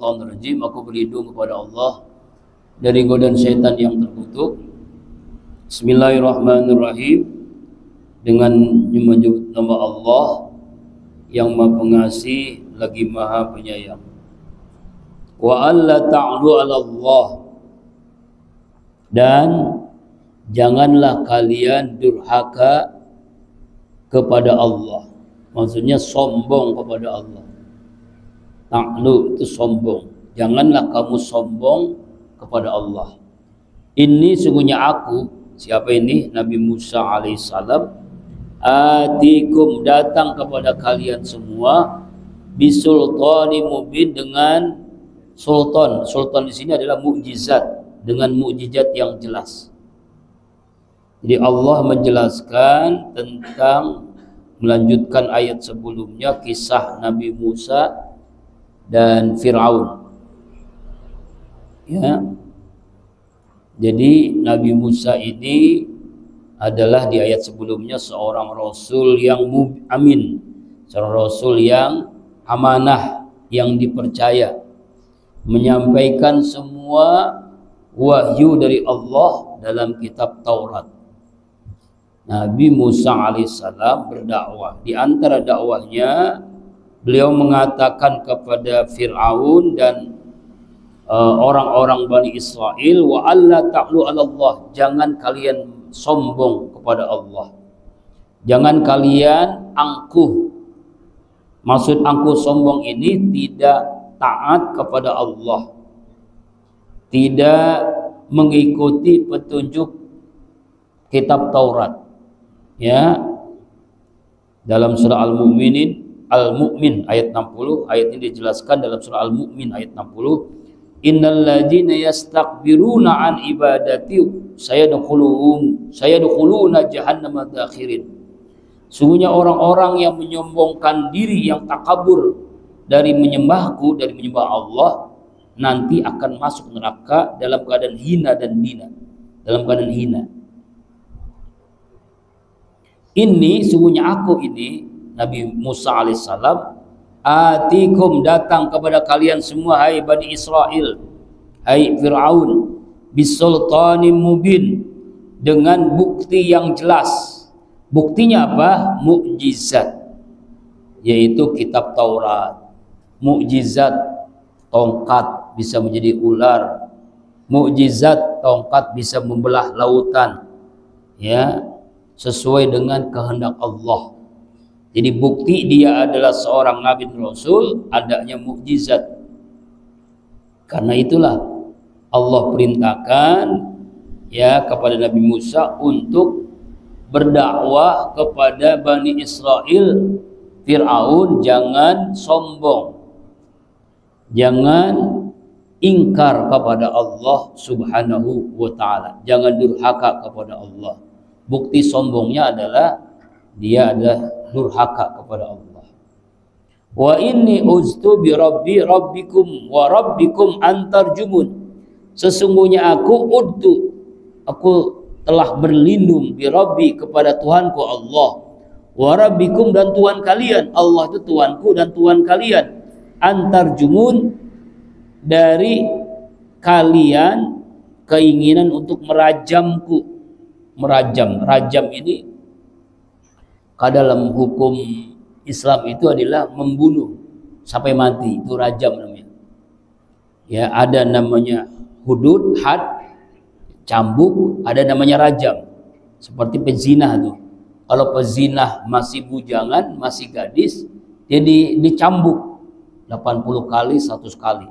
minasyaitonir rajim. Aku berlindung kepada Allah dari godaan setan yang terkutuk. Bismillahirrahmanirrahim. Dengan menyebut nama Allah yang Maha Pengasih lagi Maha Penyayang. Wa alla ta'lu 'ala Allah, dan janganlah kalian durhaka kepada Allah. Maksudnya sombong kepada Allah. Ta'lu itu sombong. Janganlah kamu sombong kepada Allah. Ini sungguhnya aku, siapa ini? Nabi Musa alaihissalam. Atikum, datang kepada kalian semua, bisultani mubin, dengan sultan. Sultan di sini adalah mukjizat, dengan mukjizat yang jelas. Jadi Allah menjelaskan tentang, melanjutkan ayat sebelumnya, kisah Nabi Musa dan Fir'aun. Ya. Jadi Nabi Musa ini adalah di ayat sebelumnya seorang rasul yang amin, seorang rasul yang amanah, yang dipercaya, menyampaikan semua wahyu dari Allah dalam kitab Taurat. Nabi Musa alaihissalam berdakwah. Di antara dakwahnya, beliau mengatakan kepada Fir'aun dan orang-orang Bani Israel, wa alla ta'lu 'ala Allah, jangan kalian sombong kepada Allah, jangan kalian angkuh. Maksud angkuh sombong ini tidak taat kepada Allah, tidak mengikuti petunjuk kitab Taurat. Ya, dalam surah Al-Mu'min ayat 60, ayat ini dijelaskan dalam surah Al-Mu'min ayat 60. Innal ladzina yastakbiruna an ibadati sayadkhuluna jahannama dakhirin. Sungguhnya orang-orang yang menyombongkan diri, yang takabur dari menyembahku, dari menyembah Allah, nanti akan masuk neraka dalam keadaan hina dan dina, dalam keadaan hina. Ini sungguhnya aku ini, Nabi Musa alaihissalam, atikum, datang kepada kalian semua, hai Bani Israel, hai Fir'aun, bisultanim mubin, dengan bukti yang jelas. Buktinya apa? Mukjizat, yaitu kitab Taurat. Mukjizat tongkat bisa menjadi ular, mukjizat tongkat bisa membelah lautan, ya, sesuai dengan kehendak Allah. Jadi bukti dia adalah seorang nabi dan rasul, adanya mukjizat. Karena itulah Allah perintahkan ya kepada Nabi Musa untuk berdakwah kepada Bani Israel. Fir'aun jangan sombong, jangan ingkar kepada Allah subhanahu wa ta'ala, jangan durhaka kepada Allah. Bukti sombongnya adalah dia adalah durhaka kepada Allah. Wa inni uztu bi rabbi rabbikum wa rabbikum antarjumun. Sesungguhnya aku telah berlindung bi rabbi, kepada Tuhanku Allah, wa rabbikum, dan Tuhan kalian. Allah itu Tuhanku dan Tuhan kalian. Antarjumun, dari kalian keinginan untuk merajamku. Rajam ini dalam hukum Islam itu adalah membunuh sampai mati, itu rajam namanya. Ya, ada namanya hudud, had, cambuk, ada namanya rajam. Seperti pezina tuh. Kalau pezina masih bujangan, masih gadis, dia dicambuk 80 kali, 100 kali.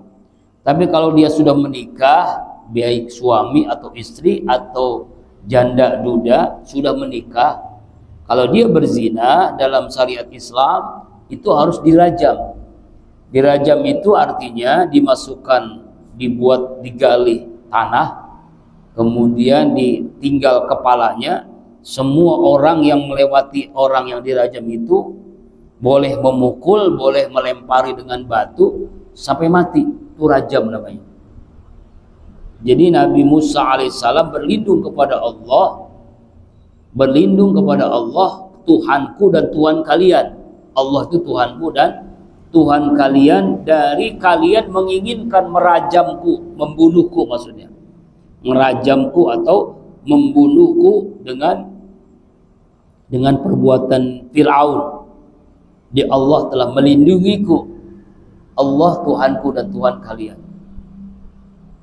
Tapi kalau dia sudah menikah, baik suami atau istri atau janda duda sudah menikah, kalau dia berzina dalam syariat Islam itu harus dirajam. Dirajam itu artinya dimasukkan, digali tanah, kemudian ditinggal kepalanya. Semua orang yang melewati orang yang dirajam itu boleh memukul, boleh melempari dengan batu sampai mati. Itu rajam namanya. Jadi Nabi Musa alaihissalam berlindung kepada Allah, Tuhanku dan Tuhan kalian. Allah itu Tuhanku dan Tuhan kalian dari kalian menginginkan merajamku, membunuhku maksudnya. Merajamku atau membunuhku dengan perbuatan Fir'aun. Di Allah telah melindungiku. Allah Tuhanku dan Tuhan kalian.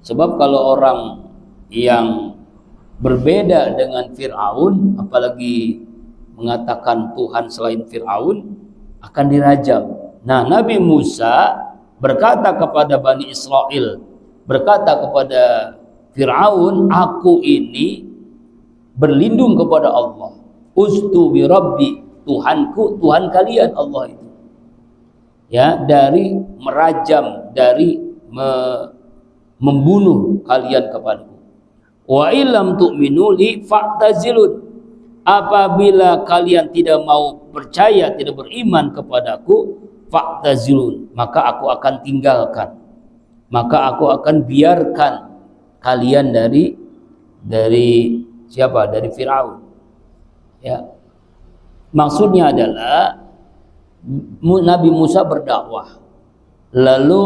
Sebab kalau orang yang berbeda dengan Fir'aun, apalagi mengatakan Tuhan selain Fir'aun, akan dirajam. Nah, Nabi Musa berkata kepada Bani Israel, berkata kepada Fir'aun, aku ini berlindung kepada Allah. Ustu bi Rabbi, Tuhanku, Tuhan kalian Allah itu. Ya, dari merajam, dari membunuh kalian kepadaku. Wa illam tu'minu li fa'tazilun. Apabila kalian tidak mau percaya, tidak beriman kepadaku, fa'tazilun, maka aku akan tinggalkan. Maka aku akan biarkan kalian dari siapa? Dari Fir'aun. Ya. Maksudnya adalah Nabi Musa berdakwah. Lalu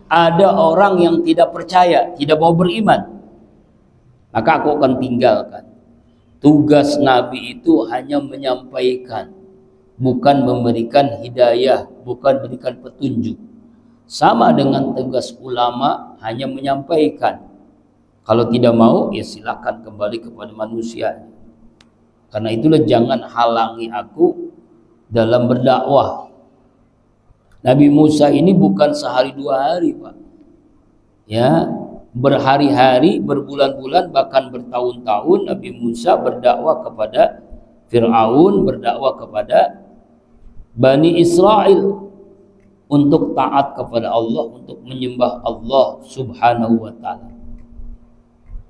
ada orang yang tidak percaya, tidak mau beriman. Maka aku akan tinggalkan. Tugas Nabi itu hanya menyampaikan, bukan memberikan hidayah, bukan memberikan petunjuk. Sama dengan tugas ulama, hanya menyampaikan. Kalau tidak mau, ya silakan kembali kepada manusia. Karena itulah jangan halangi aku dalam berdakwah. Nabi Musa ini bukan sehari dua hari, Pak. Ya, berhari-hari, berbulan-bulan, bahkan bertahun-tahun Nabi Musa berdakwah kepada Fir'aun, berdakwah kepada Bani Israel untuk taat kepada Allah, untuk menyembah Allah Subhanahu wa ta'ala.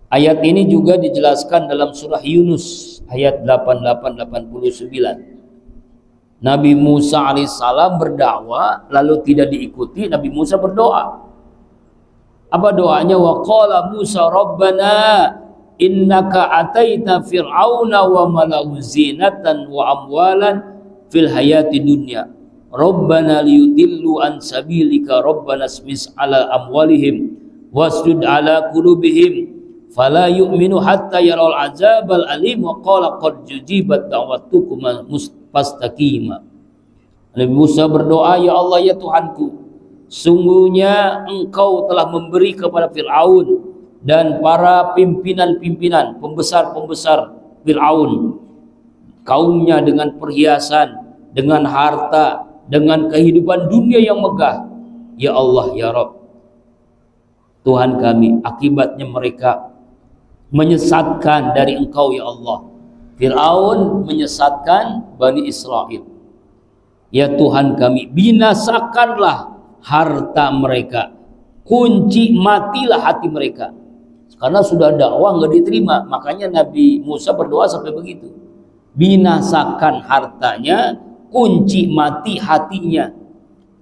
Ayat ini juga dijelaskan dalam surah Yunus ayat 88-89. Nabi Musa alaihissalam berdakwah lalu tidak diikuti, Nabi Musa berdoa. Apa doanya? Wa qala Musa rabbana innaka ataita fir'auna wa malahu zinatan wa amwalan fil hayati dunya rabbana liyudillu an sabilika rabbana smis ala amwalihim wasjud ala qulubihim fala yu'minu hatta yaral azabal alim wa qala qad jujibat da'watukuma mustaqima. Nabi Musa berdoa, ya Allah, ya Tuhanku, sungguhnya engkau telah memberi kepada Fir'aun dan para pimpinan-pimpinan, pembesar-pembesar Fir'aun, kaumnya dengan perhiasan, dengan harta, dengan kehidupan dunia yang megah. Ya Allah, ya Rabb, Tuhan kami, akibatnya mereka menyesatkan dari engkau, ya Allah. Fir'aun menyesatkan Bani Israel. Ya Tuhan kami, binasakanlah harta mereka, kunci matilah hati mereka. Karena sudah dakwah nggak diterima, makanya Nabi Musa berdoa sampai begitu. Binasakan hartanya, kunci mati hatinya.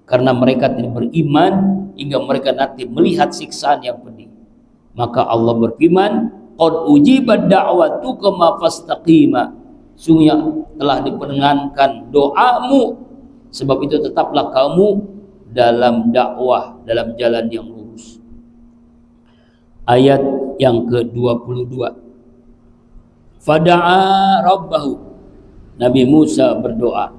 Karena mereka tidak beriman hingga mereka nanti melihat siksaan yang pedih. Maka Allah berfirman, qad ujibat da'watuka ma fastaqima. Sungguh telah diperdengarkan doamu, sebab itu tetaplah kamu dalam dakwah, dalam jalan yang lurus. Ayat yang ke-22. Fada'a rabbahu. Nabi Musa berdoa,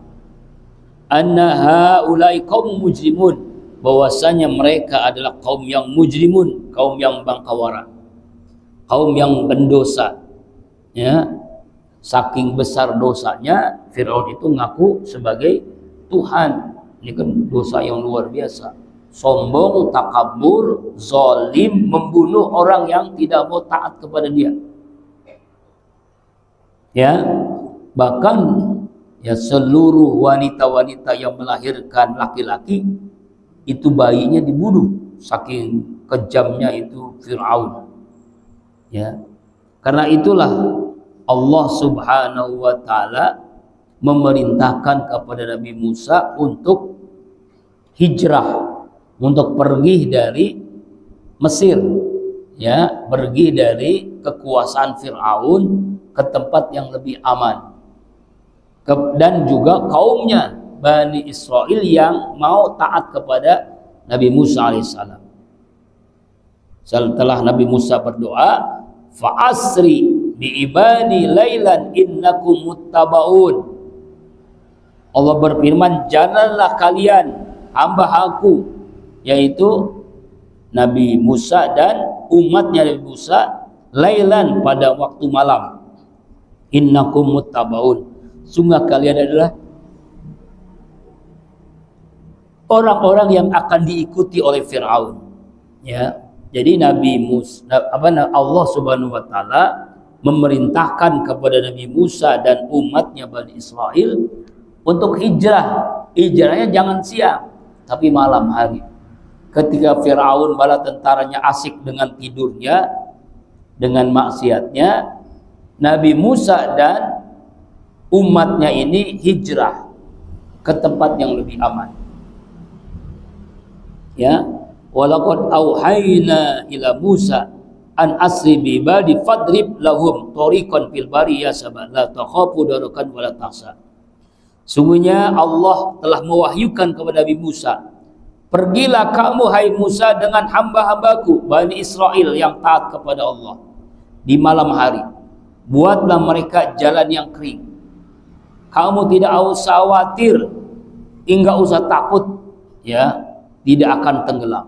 anna haulai qaum mujrimun, bahwasanya mereka adalah kaum yang mujrimun, kaum yang bangkawara, kaum yang pendosa. Ya, saking besar dosanya Fir'aun itu ngaku sebagai Tuhan. Ini kan dosa yang luar biasa. Sombong, takabur, zalim, membunuh orang yang tidak mau taat kepada dia. Ya, bahkan ya seluruh wanita-wanita yang melahirkan laki-laki itu bayinya dibunuh, saking kejamnya itu Fir'aun. Ya, karena itulah Allah Subhanahu wa ta'ala memerintahkan kepada Nabi Musa untuk hijrah, untuk pergi dari Mesir, ya, pergi dari kekuasaan Fir'aun ke tempat yang lebih aman, dan juga kaumnya Bani Israel yang mau taat kepada Nabi Musa alaihissalam. Setelah Nabi Musa berdoa, fa'asri bi'ibadi lailan innakum muttabaun. Allah berfirman, janganlah kalian hamba aku, yaitu Nabi Musa dan umatnya Nabi Musa, lailan pada waktu malam. Innakum muttabaun. Sungguh kalian adalah orang-orang yang akan diikuti oleh Firaun. Ya. Jadi Nabi Musa, Allah Subhanahu wa taala memerintahkan kepada Nabi Musa dan umatnya Bani Israel untuk hijrah. Hijrahnya jangan siang, tapi malam hari. Ketika Firaun bala tentaranya asik dengan tidurnya, dengan maksiatnya, Nabi Musa dan umatnya ini hijrah ke tempat yang lebih aman. Ya, walaqad auhayna ila Musa an asri bi ibadi fadrib lahum tariqan fil bari yasaba la takhafu darakan wala tahsa. Sungguhnya Allah telah mewahyukan kepada Nabi Musa, pergilah kamu hai Musa dengan hamba-hambaku Bani Israel yang taat kepada Allah di malam hari. Buatlah mereka jalan yang kering. Kamu tidak usah khawatir, enggak usah takut, ya, tidak akan tenggelam.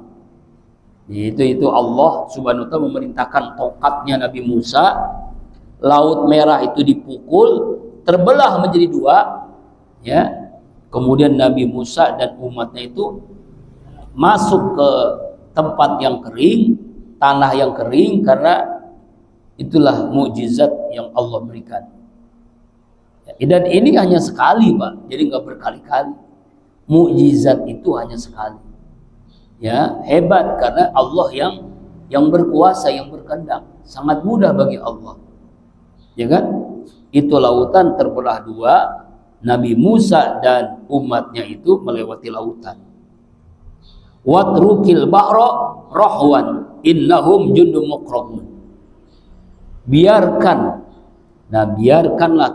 Itu Allah Subhanahu wa taala memerintahkan tongkatnya Nabi Musa, Laut Merah itu dipukul, terbelah menjadi dua, ya. Kemudian Nabi Musa dan umatnya itu masuk ke tempat yang kering, tanah yang kering, karena itulah mukjizat yang Allah berikan. Dan ini hanya sekali, Pak. Jadi nggak berkali-kali. Mukjizat itu hanya sekali. Ya, hebat karena Allah yang berkuasa, yang berkehendak. Sangat mudah bagi Allah. Ya kan? Itu lautan terbelah dua, Nabi Musa dan umatnya itu melewati lautan. Watrukil bahra rahwan innahum jundum muqrabun. Biarkanlah,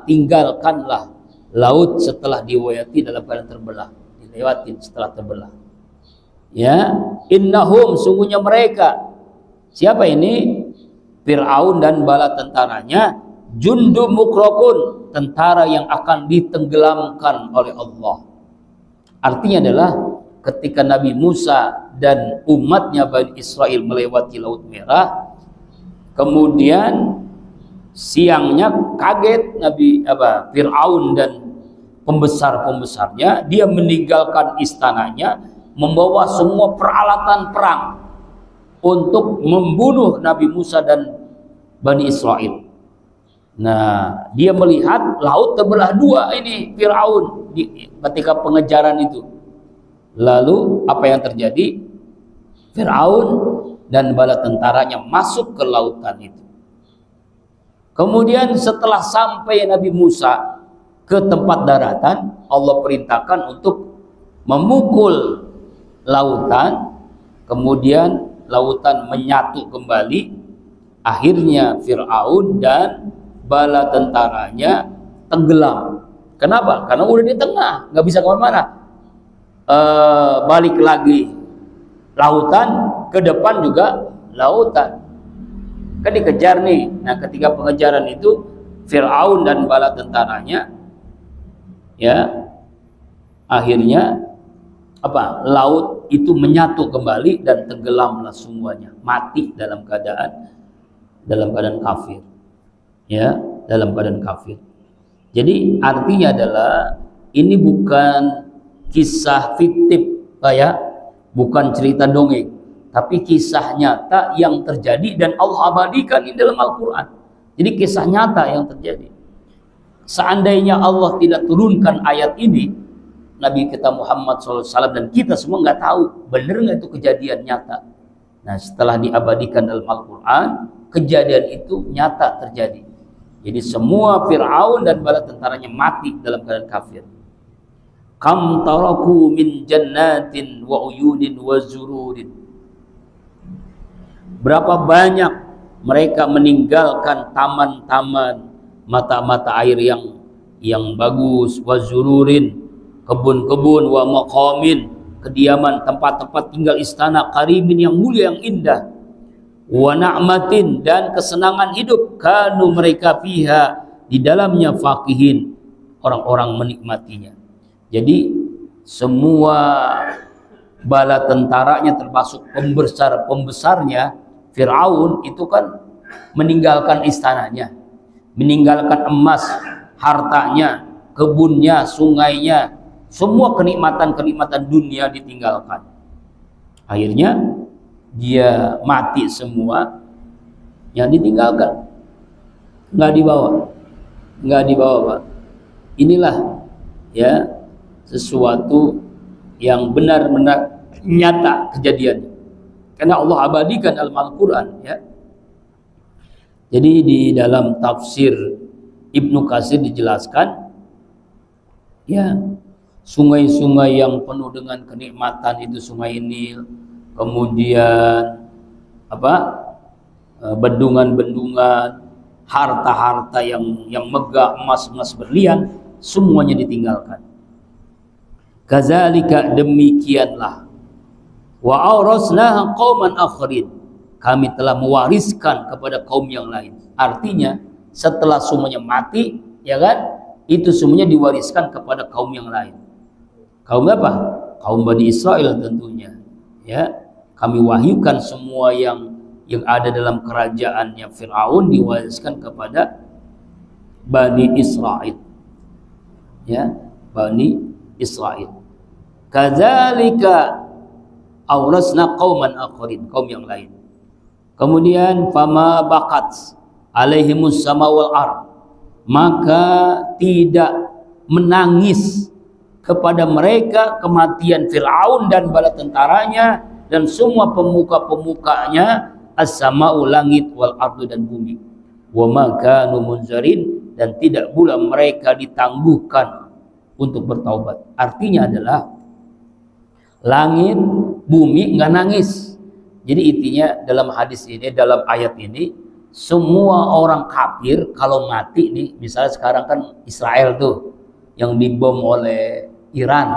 tinggalkanlah laut setelah dilewati dalam keadaan terbelah, dilewati setelah terbelah. Ya, innahum, sungguhnya mereka. Siapa ini? Fir'aun dan bala tentaranya, jundum mukrokun, tentara yang akan ditenggelamkan oleh Allah. Artinya adalah ketika Nabi Musa dan umatnya Bani Israel melewati Laut Merah, kemudian siangnya kaget Fir'aun dan pembesar-pembesarnya, dia meninggalkan istananya, membawa semua peralatan perang untuk membunuh Nabi Musa dan Bani Israel. Nah, dia melihat laut terbelah dua ini Fir'aun ketika pengejaran itu. Lalu apa yang terjadi? Fir'aun dan bala tentaranya masuk ke lautan itu. Kemudian setelah sampai Nabi Musa ke tempat daratan, Allah perintahkan untuk memukul lautan, kemudian lautan menyatu kembali. Akhirnya Fir'aun dan bala tentaranya tenggelam. Kenapa? Karena udah di tengah, nggak bisa kemana-mana. Balik lagi lautan, ke depan juga lautan. Kan dikejar nih. Nah, ketika pengejaran itu Fir'aun dan bala tentaranya, ya, akhirnya laut itu menyatu kembali dan tenggelamlah semuanya, mati dalam keadaan kafir, ya, dalam keadaan kafir. Jadi artinya adalah ini bukan kisah fiktif, ya, bukan cerita dongeng, tapi kisah nyata yang terjadi dan Allah abadikan ini dalam Al-Quran. Jadi kisah nyata yang terjadi. Seandainya Allah tidak turunkan ayat ini, Nabi kita Muhammad SAW dan kita semua nggak tahu bener nggak itu kejadian nyata. Nah, setelah diabadikan dalam Al-Quran, kejadian itu nyata terjadi. Jadi semua Fir'aun dan bala tentaranya mati dalam keadaan kafir. Kam taraku min jannatin wa uyunin wa zururin. Berapa banyak mereka meninggalkan taman-taman, mata-mata air yang bagus, wa zururin, kebun-kebun, wa maqamin, kediaman, tempat-tempat tinggal istana, karimin yang mulia, yang indah, wa na'matin, dan kesenangan hidup, kanu mereka fiha, di dalamnya, fakihin, orang-orang menikmatinya. Jadi semua bala tentaranya termasuk pembesarnya Fir'aun itu kan meninggalkan istananya, meninggalkan emas, hartanya, kebunnya, sungainya, semua kenikmatan-kenikmatan dunia ditinggalkan. Akhirnya dia mati semua, yang ditinggalkan nggak dibawa, Pak. Inilah ya sesuatu yang benar-benar nyata kejadian, karena Allah abadikan dalam Al-Quran ya. Jadi di dalam tafsir Ibnu Katsir dijelaskan ya, sungai-sungai yang penuh dengan kenikmatan itu sungai Nil, kemudian bendungan-bendungan, harta-harta yang megah, emas-emas berlian, semuanya ditinggalkan. Kazalika, demikianlah, wa aurasnaha qauman akharin, kami telah mewariskan kepada kaum yang lain. Artinya setelah semuanya mati, ya kan, itu semuanya diwariskan kepada kaum yang lain. Kaum apa? Kaum Bani Israel tentunya. Ya, kami wahyukan semua yang ada dalam kerajaannya Fir'aun diwariskan kepada Bani Israel. Ya, Bani Israel. Kadzalika aurasna qauman akharin, kaum yang lain. Kemudian fama baqat alaihimus sama wal ard, maka tidak menangis kepada mereka kematian Fir'aun dan bala tentaranya dan semua pemuka-pemukanya, as-sama'u, langit, wal ardu, dan bumi, wa ma kanu munzarin, dan tidak pula mereka ditangguhkan untuk bertaubat. Artinya adalah langit, bumi nggak nangis. Jadi intinya dalam hadis ini, dalam ayat ini, semua orang kafir kalau mati nih, misalnya sekarang kan Israel tuh yang dibom oleh Iran,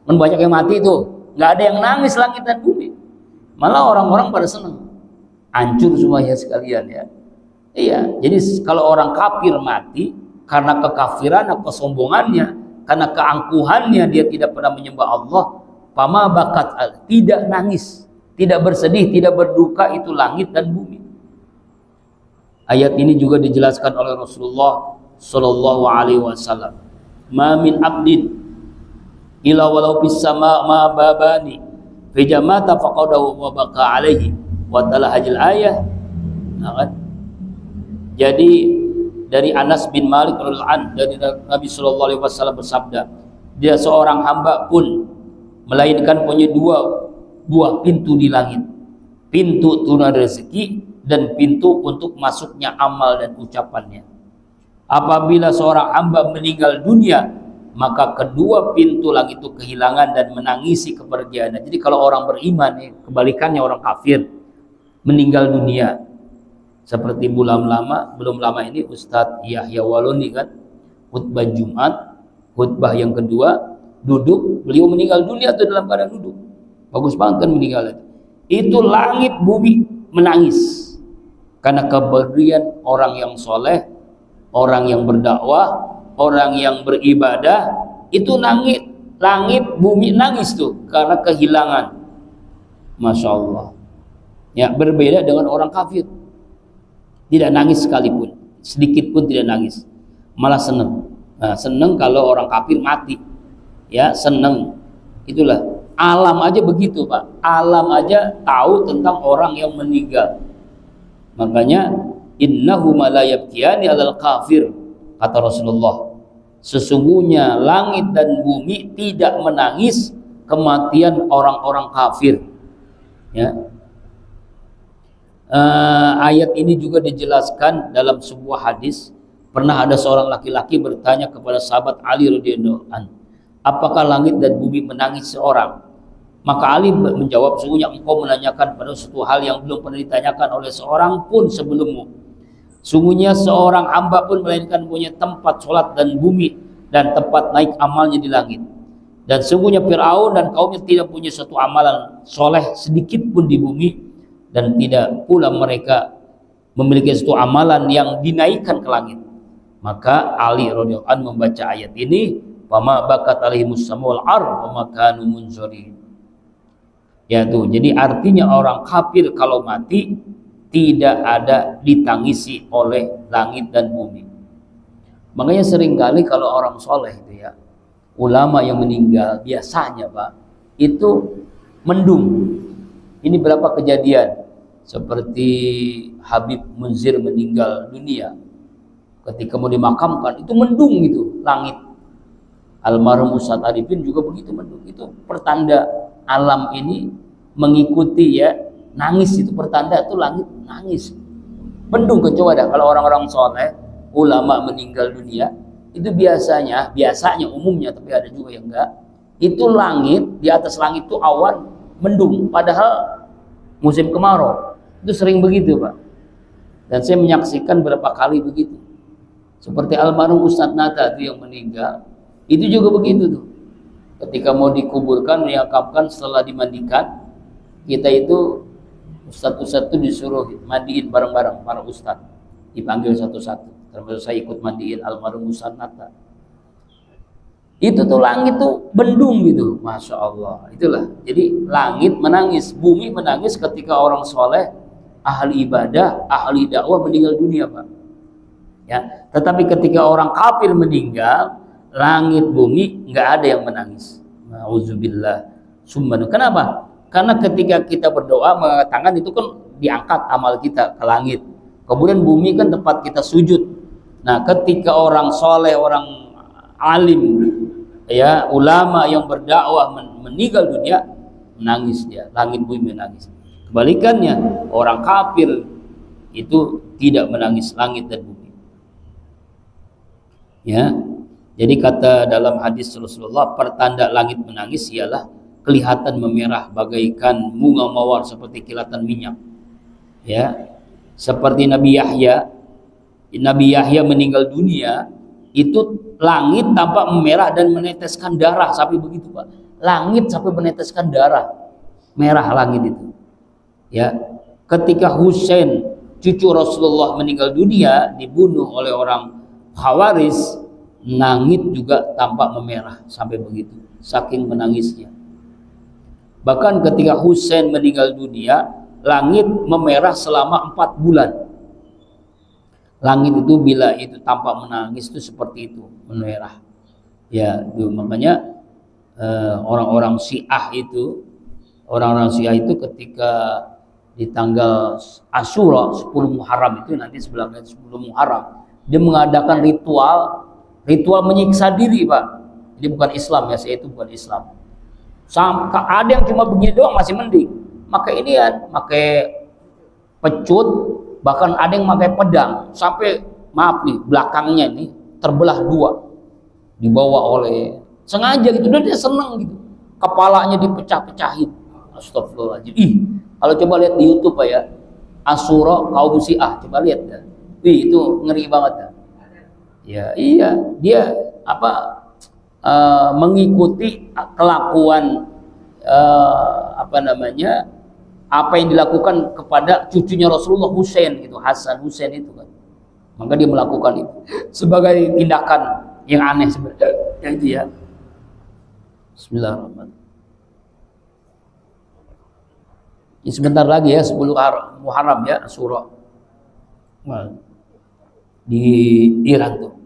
kan banyak yang mati tuh, nggak ada yang nangis langit dan bumi, malah orang-orang pada senang, hancur semuanya sekalian ya. Iya, jadi kalau orang kafir mati karena kekafiran, kesombongannya, karena keangkuhannya, dia tidak pernah menyembah Allah, pama bakat, tidak nangis, tidak bersedih, tidak berduka, itu langit dan bumi. Ayat ini juga dijelaskan oleh Rasulullah Shallallahu Alaihi Wasallam. Ma min abdin ila walau bis sama ma babani fi jamata faqadahu wa baqa alaihi wa tala hajil ayah. Nah, kan? Jadi dari Anas bin Malik radhiyallahu anhu, dari Nabi Shallallahu Alaihi Wasallam bersabda, dia seorang hamba pun melainkan punya dua buah pintu di langit, pintu turun rezeki dan pintu untuk masuknya amal dan ucapannya. Apabila seorang hamba meninggal dunia, maka kedua pintu langit itu kehilangan dan menangisi kepergiannya. Jadi kalau orang beriman, kebalikannya orang kafir, meninggal dunia, seperti belum lama ini Ustadz Yahya Waloni kan, khutbah Jumat, khutbah yang kedua, duduk, beliau meninggal dunia itu dalam keadaan duduk, bagus banget kan meninggal itu langit bumi menangis karena kepergian orang yang soleh, orang yang berdakwah, orang yang beribadah. Itu langit bumi nangis tuh karena kehilangan. Masya Allah ya, berbeda dengan orang kafir, tidak nangis sekalipun, sedikit pun tidak nangis, malah seneng. Nah, seneng kalau orang kafir mati ya, seneng. Itulah alam aja begitu Pak, alam aja tahu tentang orang yang meninggal. Makanya innahu la yabkiyani alal kafir, kata Rasulullah, sesungguhnya langit dan bumi tidak menangis kematian orang-orang kafir ya. Ayat ini juga dijelaskan dalam sebuah hadis. Pernah ada seorang laki-laki bertanya kepada sahabat Ali radhiyallahu anhu, apakah langit dan bumi menangis seorang? Maka Ali menjawab, sesungguhnya engkau menanyakan pada suatu hal yang belum pernah ditanyakan oleh seorang pun sebelummu. Sungguhnya seorang hamba pun melainkan punya tempat sholat dan bumi dan tempat naik amalnya di langit. Dan sungguhnya Fir'aun dan kaumnya tidak punya satu amalan soleh sedikit pun di bumi, dan tidak pula mereka memiliki satu amalan yang dinaikkan ke langit. Maka Ali radhiyallahu anhu membaca ayat ini, "Fama bakat alaihimus samawal ar wa ma kanu munzirin." Ya tuh, jadi artinya orang kafir kalau mati tidak ada ditangisi oleh langit dan bumi. Makanya seringkali kalau orang soleh itu ya, ulama yang meninggal biasanya Pak itu mendung. Ini berapa kejadian seperti Habib Munzir meninggal dunia, ketika mau dimakamkan itu mendung gitu langit. Almarhum Ustadz Arifin juga begitu mendung. Itu pertanda alam ini mengikuti ya, nangis itu pertanda itu langit nangis. Mendung. Coba dah kalau orang-orang soleh ulama meninggal dunia itu biasanya umumnya, tapi ada juga yang enggak, itu langit, di atas langit itu awan mendung, padahal musim kemarau. Itu sering begitu Pak, dan saya menyaksikan berapa kali begitu. Seperti almarhum Ustadz Nata itu yang meninggal, itu juga begitu tuh, ketika mau dikuburkan, dimakamkan, setelah dimandikan, kita itu ustadz-ustadz itu disuruh mandiin bareng-bareng para ustadz, dipanggil satu-satu. Termasuk saya ikut mandiin almarhum Ustadz Nata. Itu tuh langit tuh bendung gitu, masya Allah. Itulah. Jadi langit menangis, bumi menangis ketika orang soleh, ahli ibadah, ahli dakwah meninggal dunia Pak. Ya. Tetapi ketika orang kafir meninggal, langit bumi nggak ada yang menangis. Nauzubillah. Sumbanu. Kenapa? Karena ketika kita berdoa mengangkat tangan itu kan diangkat amal kita ke langit. Kemudian bumi kan tempat kita sujud. Nah, ketika orang soleh, orang alim, ya ulama yang berdakwah meninggal dunia, menangis dia, langit bumi menangis. Kebalikannya, orang kafir itu tidak menangis langit dan bumi. Ya, jadi kata dalam hadis Rasulullah, pertanda langit menangis ialah kelihatan memerah bagaikan bunga mawar seperti kilatan minyak. Ya, seperti Nabi Yahya meninggal dunia, itu langit tampak memerah dan meneteskan darah sampai begitu Pak. Langit sampai meneteskan darah, merah langit itu. Ya, ketika Husain cucu Rasulullah meninggal dunia, dibunuh oleh orang Khawarij, langit juga tampak memerah sampai begitu, saking menangisnya. Bahkan ketika Husain meninggal dunia, langit memerah selama 4 bulan. Langit itu bila itu tampak menangis itu seperti itu, memerah. Ya, itu makanya orang-orang Syiah itu ketika di tanggal Asyura 10 Muharram itu nanti 10 Muharram dia mengadakan ritual menyiksa diri Pak. Jadi bukan Islam ya, saya itu bukan Islam. Sampai ada yang cuma begini doang masih mending. Maka ini ya, pakai pecut, bahkan ada yang pakai pedang, sampai maaf nih belakangnya ini terbelah 2, dibawa oleh sengaja gitu, dan dia seneng gitu, kepalanya dipecah-pecahin. Astagfirullahaladzim. Kalau coba lihat di YouTube Pak ya, Asyura kaum Syiah, coba lihat ya. Itu ngeri banget ya. Ya iya, dia mengikuti kelakuan apa yang dilakukan kepada cucunya Rasulullah, Husain gitu, Hasan Husain itu kan. Maka dia melakukan itu sebagai tindakan yang aneh sebenarnya. Ya itu ya. Bismillahirrahmanirrahim. Ya, sebentar lagi ya 10 Muharram ya, Asyura. Di Iran tuh.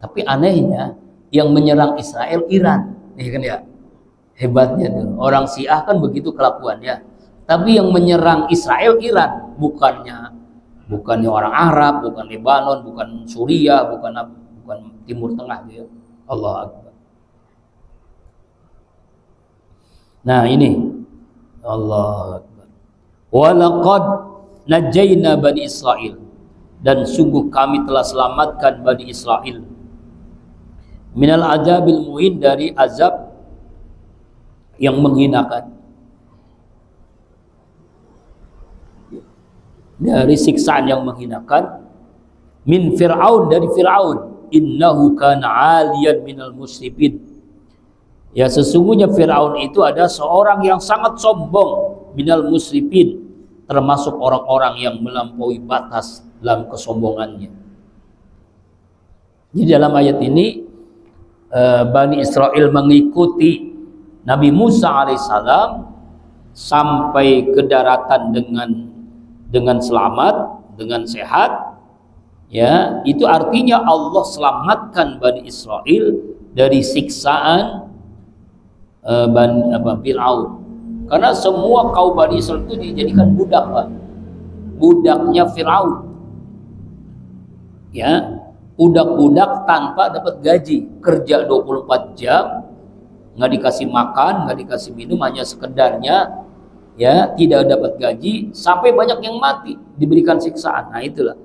Tapi anehnya yang menyerang Israel Iran, ya kan ya. Hebatnya tuh. Orang Syiah kan begitu kelakuannya. Tapi yang menyerang Israel Iran, bukannya orang Arab, bukan Lebanon, bukan Suriah, bukan Timur Tengah gitu. Allah Akbar. Nah, ini Allah Akbar. Walaqad najayna Bani Israil, dan sungguh kami telah selamatkan Bani Israil minal azabil muhin, dari azab yang menghinakan, dari siksaan yang menghinakan, min Fir'aun, dari Fir'aun, innahu kana 'aliyan minal musrifin, Ya, sesungguhnya Fir'aun itu ada seorang yang sangat sombong, minal musrifin, termasuk orang-orang yang melampaui batas dalam kesombongannya. Di dalam ayat ini Bani Israel mengikuti Nabi Musa alaihissalam sampai ke daratan dengan selamat, dengan sehat. Ya, itu artinya Allah selamatkan Bani Israel dari siksaan Fir'aun. Karena semua kaum Bani Israel itu dijadikan budak, Pak. Budaknya Fir'aun. Ya, budak-budak tanpa dapat gaji, kerja 24 jam, nggak dikasih makan, nggak dikasih minum, hanya sekedarnya, ya, tidak dapat gaji, sampai banyak yang mati, diberikan siksaan. Nah, itulah.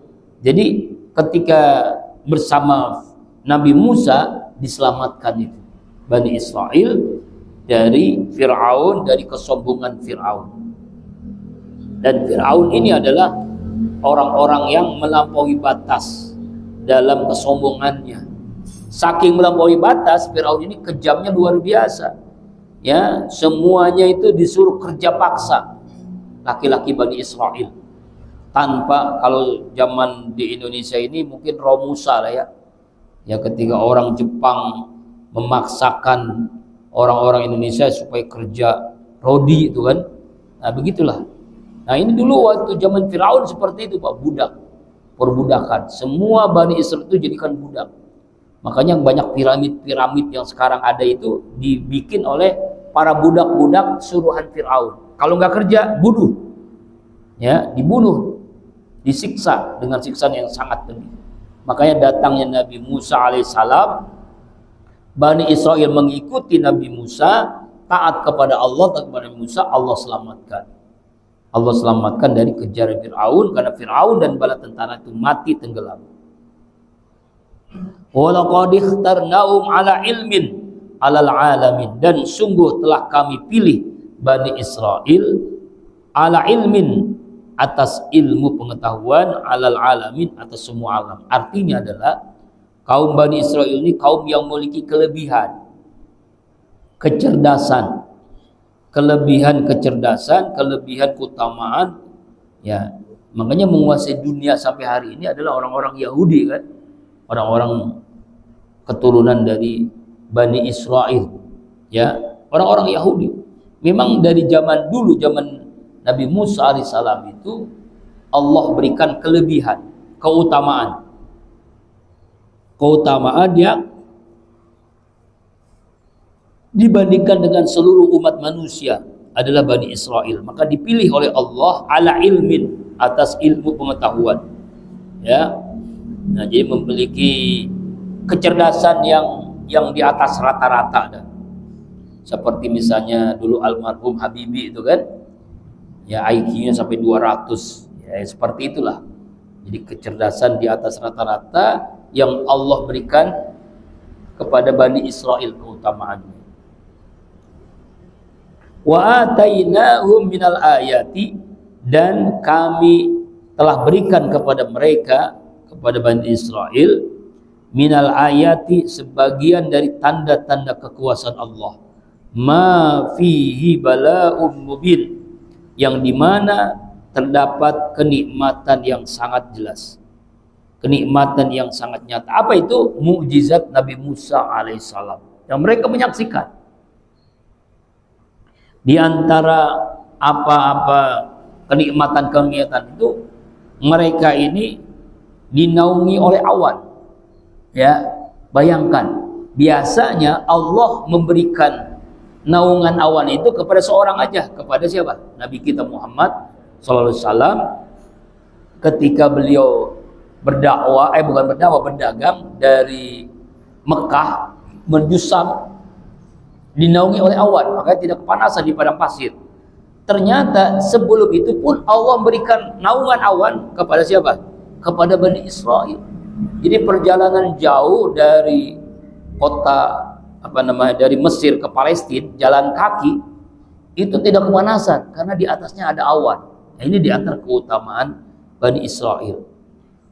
Jadi ketika bersama Nabi Musa diselamatkan itu Bani Israel dari Fir'aun, dari kesombongan Fir'aun. Dan Fir'aun ini adalah orang-orang yang melampaui batas dalam kesombongannya. Saking melampaui batas, Fir'aun ini kejamnya luar biasa. Ya, semuanya itu disuruh kerja paksa, laki-laki Bani Israel. Tanpa, kalau zaman di Indonesia ini mungkin Romusa lah ya. Ya, ketika orang Jepang memaksakan orang-orang Indonesia supaya kerja rodi itu kan. Nah, begitulah. Nah, ini dulu waktu zaman Firaun seperti itu, Pak, budak. Perbudakan. Semua Bani Israel itu jadikan budak. Makanya banyak piramid-piramid yang sekarang ada itu dibikin oleh para budak-budak suruhan Firaun. Kalau nggak kerja, bunuh. Ya, dibunuh, disiksa dengan siksaan yang sangat pedih. Makanya datangnya Nabi Musa alaihissalam, Bani Israel mengikuti Nabi Musa, taat kepada Allah, taat kepada Nabi Musa, Allah selamatkan. Allah selamatkan dari kejaran Fir'aun, karena Fir'aun dan bala tentara itu mati tenggelam. Walaqad ikhtarnahum ala ilmin alal alamin, dan sungguh telah kami pilih Bani Israel ala ilmin, atas ilmu pengetahuan, alal alamin, atas semua alam. Artinya adalah kaum Bani Israel ini kaum yang memiliki kelebihan kecerdasan, kelebihan keutamaan, ya. Makanya menguasai dunia sampai hari ini adalah orang-orang Yahudi kan, orang-orang keturunan dari Bani Israel, ya, orang-orang Yahudi. Memang dari zaman dulu, zaman Nabi Musa alaihissalam itu Allah berikan kelebihan, keutamaan yang dibandingkan dengan seluruh umat manusia adalah Bani Israel. Maka dipilih oleh Allah ala ilmin, atas ilmu pengetahuan, ya. Nah, jadi memiliki kecerdasan yang di atas rata-rata. Seperti misalnya dulu almarhum Habibie itu kan, ya, IQ-nya sampai 200, ya, seperti itulah. Jadi kecerdasan di atas rata-rata yang Allah berikan kepada Bani Israel keutamaannya. Wa atainahum minal ayati, dan kami telah berikan kepada mereka, kepada Bani Israel, minal ayati, sebagian dari tanda-tanda kekuasaan Allah, ma fihi bala'um mubin, yang dimana terdapat kenikmatan yang sangat jelas, kenikmatan yang sangat nyata. Apa itu? Mukjizat Nabi Musa alaihissalam yang mereka menyaksikan. Di antara apa-apa kenikmatan-kenikmatan itu, mereka ini dinaungi oleh awan. Ya, bayangkan, biasanya Allah memberikan naungan awan itu kepada seorang aja, kepada siapa? Nabi kita Muhammad SAW, ketika beliau berdagang dari Mekah menuju Syam, dinaungi oleh awan, makanya tidak kepanasan di padang pasir. Ternyata sebelum itu pun Allah memberikan naungan awan kepada siapa? Kepada Bani Israel. Jadi perjalanan jauh dari kota dari Mesir ke Palestina, jalan kaki itu tidak kepanasan karena di atasnya ada awan. Nah, ini di antara keutamaan Bani Israel.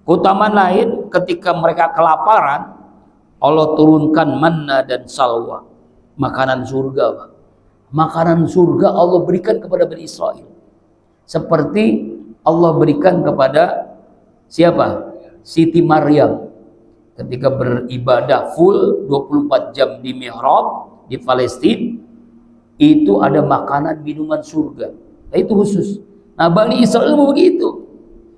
Keutamaan lain, ketika mereka kelaparan, Allah turunkan manna dan salwa. makanan surga, Pak. Makanan surga Allah berikan kepada Bani Israel. Seperti Allah berikan kepada siapa? Siti Maryam. Ketika beribadah full 24 jam di mihrab di Palestina, itu ada makanan minuman surga. Nah, itu khusus. Nah, Bani Israel begitu.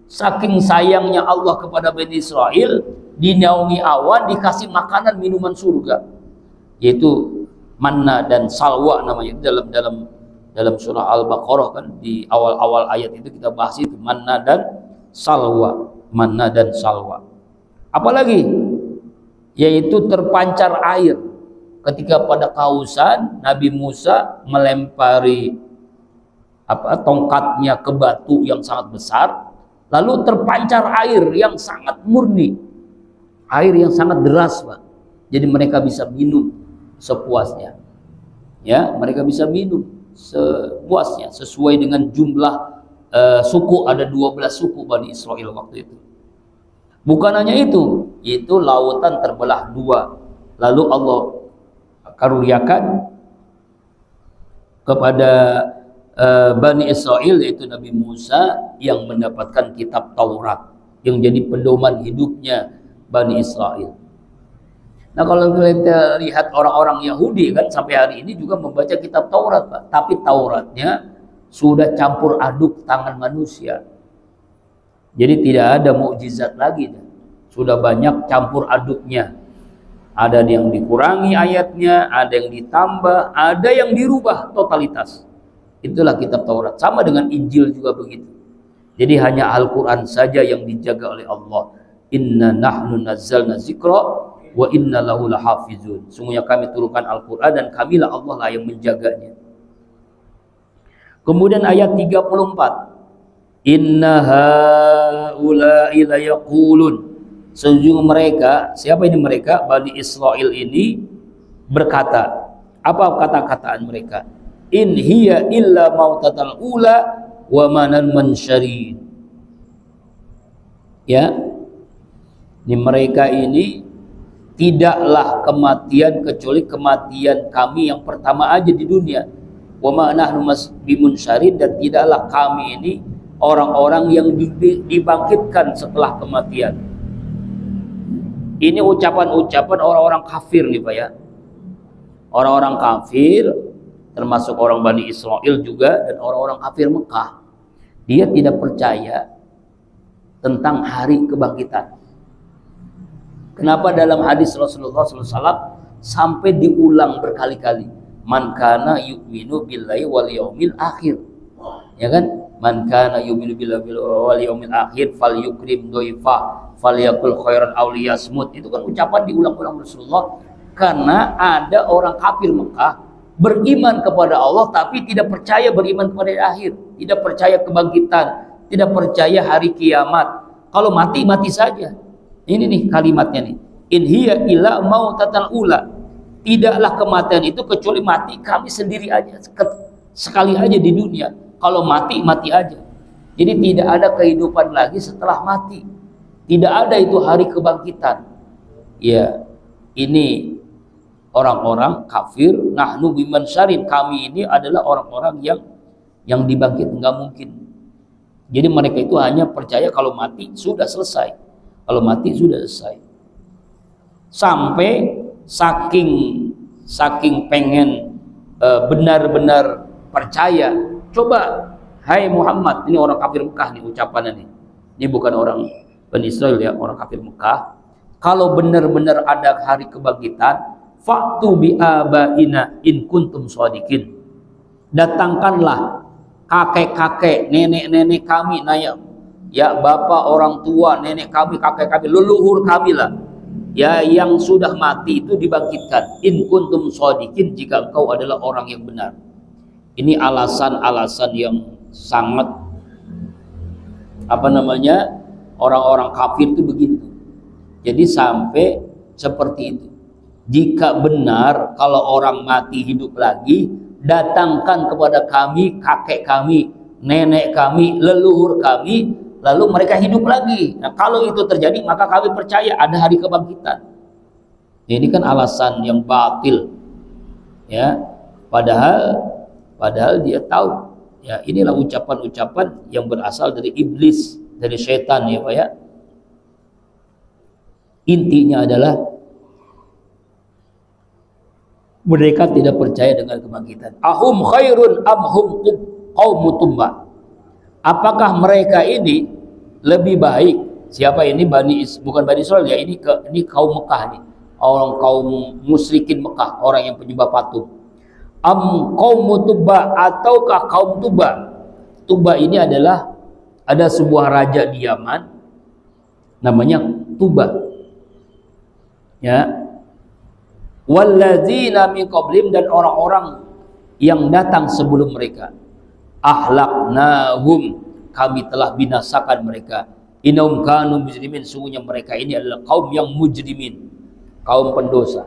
Saking sayangnya Allah kepada Bani Israel, dinaungi awan dikasih makanan minuman surga, yaitu manna dan salwa namanya. Dalam surah Al-Baqarah kan di awal-awal ayat itu kita bahas itu manna dan salwa, manna dan salwa. Apalagi yaitu terpancar air ketika pada kehausan Nabi Musa melempari tongkatnya ke batu yang sangat besar, lalu terpancar air yang sangat murni, air yang sangat deras, Pak. Jadi mereka bisa minum sepuasnya. Ya, mereka bisa minum sepuasnya sesuai dengan jumlah suku. Ada 12 suku Bani Israel waktu itu. Bukan hanya itu lautan terbelah dua. Lalu Allah karuniakan kepada Bani Israel, yaitu Nabi Musa, yang mendapatkan kitab Taurat yang jadi pedoman hidupnya Bani Israel. Nah, kalau kita lihat orang-orang Yahudi kan sampai hari ini juga membaca kitab Taurat, Pak. Tapi Tauratnya sudah campur aduk tangan manusia. Jadi tidak ada mukjizat lagi. Sudah banyak campur aduknya. Ada yang dikurangi ayatnya, ada yang ditambah, ada yang dirubah totalitas. Itulah kitab Taurat. Sama dengan Injil juga begitu. Jadi hanya Al-Quran saja yang dijaga oleh Allah. Inna nahnu nazzalna zikra wa inna lahu lahafizun. Sungguhnya kami turunkan Al-Quran dan kamilah Allah lah yang menjaganya. Kemudian ayat 34. Inna haula'i la yaqulun. Sesungguhnya mereka, siapa ini mereka? Bani Israel ini berkata. Apa kata-kataan mereka? In hiya illa mautatal ula wa manan mansyarid. Ya. Ini mereka ini tidaklah kematian kecuali kematian kami yang pertama aja di dunia. Wa ma nahnu bimunsyarid, dan tidaklah kami ini orang-orang yang dibangkitkan setelah kematian. Ini ucapan-ucapan orang-orang kafir nih, Pak, ya. Orang-orang kafir termasuk orang Bani Israel juga, dan orang-orang kafir Mekah. Dia tidak percaya tentang hari kebangkitan. Kenapa dalam hadis Rasulullah SAW sampai diulang berkali-kali? Man kana yu'minu billahi wal yaumil akhir. Ya kan? Man kana yu'minu billahi wal yaumil akhir falyukrim dhaifa falyakul khairan aw liyasmut. Itu kan ucapan diulang-ulang Rasulullah karena ada orang kafir Mekah beriman kepada Allah tapi tidak percaya beriman kepada akhir, tidak percaya kebangkitan, tidak percaya hari kiamat. Kalau mati, mati saja. Ini nih kalimatnya nih. In hiya illa mautatal ula. Tidaklah kematian itu kecuali mati kami sendiri aja. Sekali aja di dunia. Kalau mati, mati aja. Jadi tidak ada kehidupan lagi setelah mati. Tidak ada itu hari kebangkitan. Ya, ini orang-orang kafir. Nahnu bimansyarin. Kami ini adalah orang-orang yang dibangkit. Enggak mungkin. Jadi mereka itu hanya percaya kalau mati sudah selesai. Kalau mati sudah selesai. Sampai saking pengen benar-benar percaya. Coba, hai Muhammad, ini orang kafir Mekah nih ucapannya nih. Ini bukan orang Bani Israel ya, orang kafir Mekah. Kalau benar-benar ada hari kebangkitan, fa'tu bi abaina in kuntum shadiqin. Datangkanlah kakek-kakek, nenek-nenek kami, naya ya, bapak, orang tua, nenek kami, kakek kami, leluhur kami lah, ya, yang sudah mati itu dibangkitkan. In kuntum shadiqin, jika engkau adalah orang yang benar. Ini alasan-alasan yang sangat orang-orang kafir itu begitu. Jadi sampai seperti itu. Jika benar kalau orang mati hidup lagi, datangkan kepada kami kakek kami, nenek kami, leluhur kami, lalu mereka hidup lagi. Nah, kalau itu terjadi, maka kami percaya ada hari kebangkitan. Ini kan alasan yang batil. Ya, padahal dia tahu. Ya, inilah ucapan-ucapan yang berasal dari iblis, dari syaitan ya Pak ya. Intinya adalah mereka tidak percaya dengan kebangkitan. Ahum khairun am hum qaumun tubba. Apakah mereka ini lebih baik? Siapa ini? Bukan Bani Israil ya, ini kaum Mekah nih. Orang kaum musyrikin Mekah, orang yang penyembah patung. Am qaumun tubba, ataukah kaum Tuba? Tuba ini adalah ada sebuah raja di Yaman namanya Tuba. Ya. Walladzina min qablihim, dan orang-orang yang datang sebelum mereka. Ahlaknahum, kami telah binasakan mereka. Innahum kanu mujrimin, sungguhnya mereka ini adalah kaum yang mujrimin, kaum pendosa.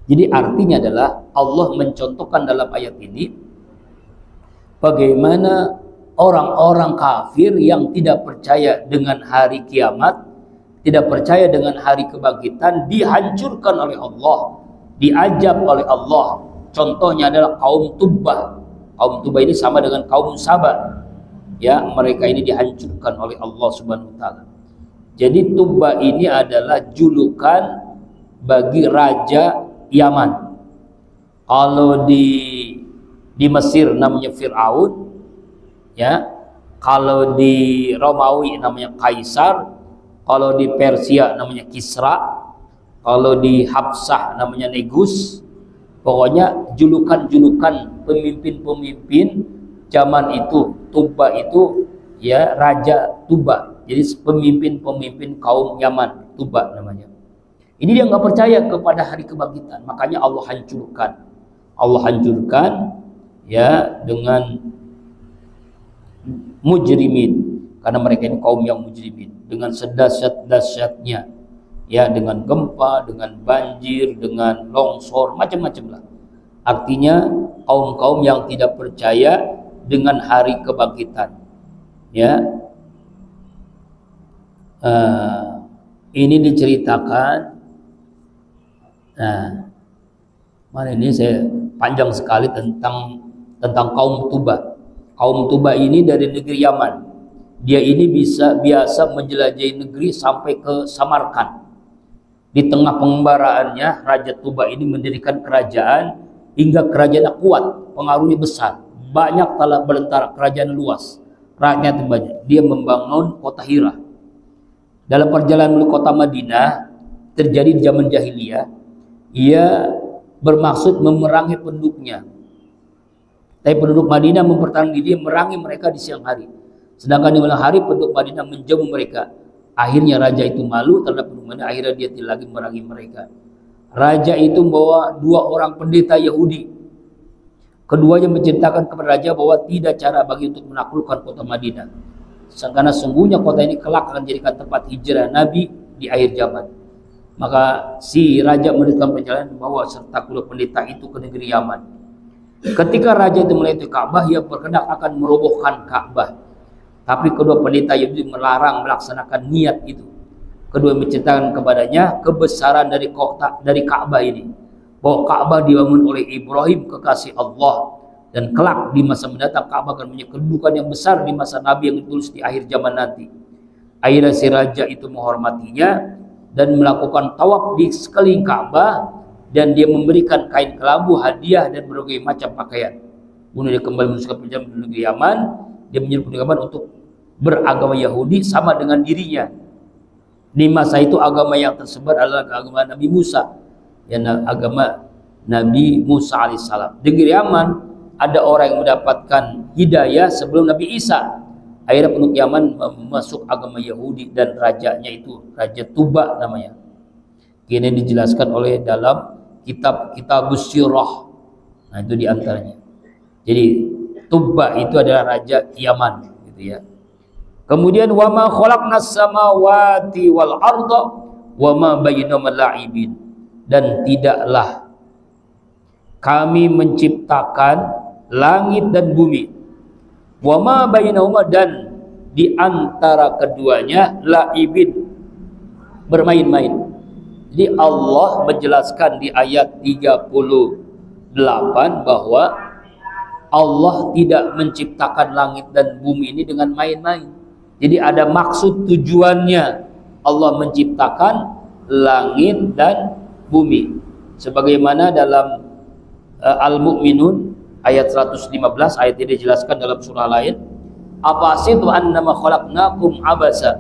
Jadi artinya adalah Allah mencontohkan dalam ayat ini bagaimana orang-orang kafir yang tidak percaya dengan hari kiamat, tidak percaya dengan hari kebangkitan, dihancurkan oleh Allah, diajab oleh Allah. Contohnya adalah kaum Tubbah. Kaum Tubbah ini sama dengan kaum Saba. Ya, mereka ini dihancurkan oleh Allah Subhanahu wa taala. Jadi Tubbah ini adalah julukan bagi raja Yaman. Kalau di Mesir namanya Fir'aun, ya. Kalau di Romawi namanya Kaisar, kalau di Persia namanya Kisra, kalau di Habsah namanya Negus. Pokoknya julukan-julukan pemimpin-pemimpin zaman itu, Tuba itu ya Raja Tuba. Jadi pemimpin-pemimpin kaum Yaman, Tuba namanya. Ini dia nggak percaya kepada hari kebangkitan, makanya Allah hancurkan. Allah hancurkan ya dengan mujrimin, karena mereka ini kaum yang mujrimin, dengan sedahsyat-dahsyatnya. Ya, dengan gempa, dengan banjir, dengan longsor, macam-macam lah. Artinya kaum-kaum yang tidak percaya dengan hari kebangkitan. Ya, ini diceritakan. Nah, mana ini saya panjang sekali tentang kaum Tuba. Kaum Tuba ini dari negeri Yaman. Dia ini biasa menjelajahi negeri sampai ke Samarkand. Di tengah pengembaraannya, Raja Tuba ini mendirikan kerajaan hingga kerajaannya kuat, pengaruhnya besar, banyak talak belentara, kerajaan luas, rakyatnya banyak. Dia membangun kota Hira. Dalam perjalanan menuju kota Madinah, terjadi di zaman jahiliyah, ia bermaksud memerangi penduduknya. Tapi penduduk Madinah mempertahankan diri, memerangi mereka di siang hari. Sedangkan di malam hari penduduk Madinah menjamu mereka. Akhirnya raja itu malu terhadap penduduk Madinah, akhirnya dia tidak lagi memerangi mereka. Raja itu membawa 2 orang pendeta Yahudi. Keduanya menceritakan kepada raja bahwa tidak cara bagi untuk menaklukkan kota Madinah. Karena sungguhnya kota ini kelak akan dijadikan tempat hijrah Nabi di akhir zaman. Maka si raja meneruskan perjalanan membawa serta kedua pendeta itu ke negeri Yaman. Ketika raja itu melihat Ka'bah, ia berkehendak akan merobohkan Ka'bah. Tapi kedua pendeta Yahudi melarang melaksanakan niat itu. Kedua menceritakan kepadanya kebesaran dari Ka'bah ini, bahwa Ka'bah dibangun oleh Ibrahim kekasih Allah, dan kelak di masa mendatang Ka'bah akan punya kedudukan yang besar di masa Nabi yang ditulis di akhir zaman nanti. Akhirnya si raja itu menghormatinya dan melakukan tawaf di sekeliling Ka'bah, dan dia memberikan kain kelambu, hadiah, dan berbagai macam pakaian. Kemudian dia kembali meneruskan perjalanan menuju negeri Yaman. Dia menyuruh penduduk Yaman untuk beragama Yahudi sama dengan dirinya. Di masa itu agama yang tersebar adalah agama Nabi Musa, yang agama Nabi Musa alaihissalam. Di negeri Yaman ada orang yang mendapatkan hidayah sebelum Nabi Isa. Akhirnya penduduk Yaman masuk agama Yahudi, dan rajanya itu Raja Tuba namanya. Ini dijelaskan oleh dalam kitab Sirah. Nah, itu diantaranya. Jadi Tuba itu adalah raja Yaman, gitu ya. Kemudian wama khalaqnas samawati wal arda wama bainahuma la'ibin, dan tidaklah kami menciptakan langit dan bumi, wama bainahuma, dan di antara keduanya la'ibin, bermain-main. Jadi Allah menjelaskan di ayat 38 bahwa Allah tidak menciptakan langit dan bumi ini dengan main-main. Jadi ada maksud, tujuannya Allah menciptakan langit dan bumi. Sebagaimana dalam Al-Mu'minun ayat 115, ayat ini dijelaskan dalam surah lain. Apa asitu annama khalaqnakum abasa?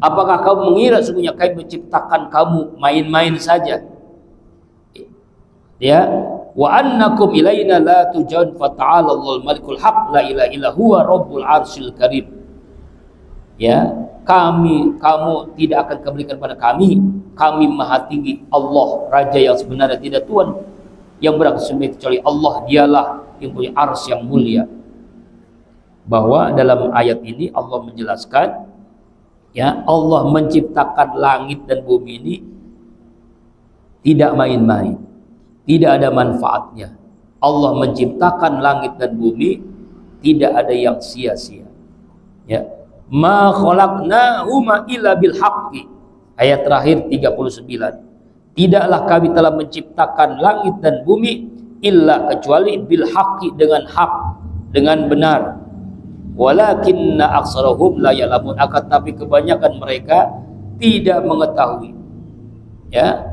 Apakah kamu mengira sesungguhnya kami menciptakan kamu main-main saja? Ya, wa annakum ilaina la tujan fata'ala Allahul malikul haq la ilaha illa huwa rabbul arsyil karim. Ya, kamu tidak akan kembalikan pada kami maha tinggi, Allah raja yang sebenarnya, tidak tuhan yang berhak disembah kecuali Allah, dialah yang punya arsy yang mulia. Bahwa dalam ayat ini Allah menjelaskan, ya, Allah menciptakan langit dan bumi ini tidak main-main, tidak ada manfaatnya. Allah menciptakan langit dan bumi tidak ada yang sia-sia. Ya, ma khalaqnahuma illa bil haqqi. Ayat terakhir 39. Tidaklah kami telah menciptakan langit dan bumi illa kecuali bil haqqi, dengan hak, dengan benar. Walakinna aktsarahum la ya'lamun, akan tapi kebanyakan mereka tidak mengetahui. Ya,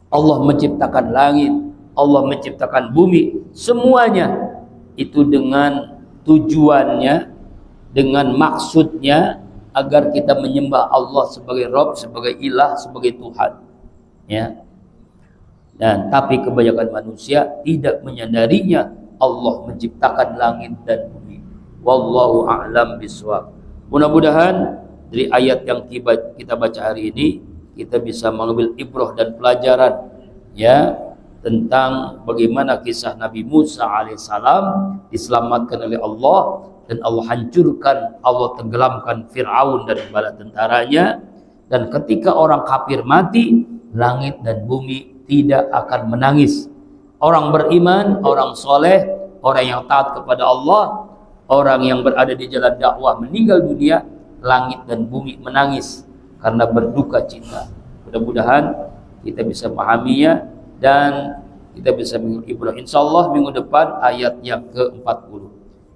Allah menciptakan langit, Allah menciptakan bumi, semuanya itu dengan tujuannya, dengan maksudnya agar kita menyembah Allah sebagai Rabb, sebagai ilah, sebagai Tuhan. Ya. Dan tapi kebanyakan manusia tidak menyadarinya Allah menciptakan langit dan bumi. Wallahu a'lam bishawab. Mudah-mudahan dari ayat yang kita baca hari ini kita bisa mengambil ibrah dan pelajaran, ya, tentang bagaimana kisah Nabi Musa alaihissalam diselamatkan oleh Allah dan Allah hancurkan, Allah tenggelamkan Fir'aun dan bala tentaranya. Dan ketika orang kafir mati, langit dan bumi tidak akan menangis. Orang beriman, orang soleh, orang yang taat kepada Allah, orang yang berada di jalan dakwah meninggal dunia, langit dan bumi menangis karena berduka cita. Mudah-mudahan kita bisa memahaminya dan kita bisa mengibrah. Insyaallah minggu depan ayat yang ke-40.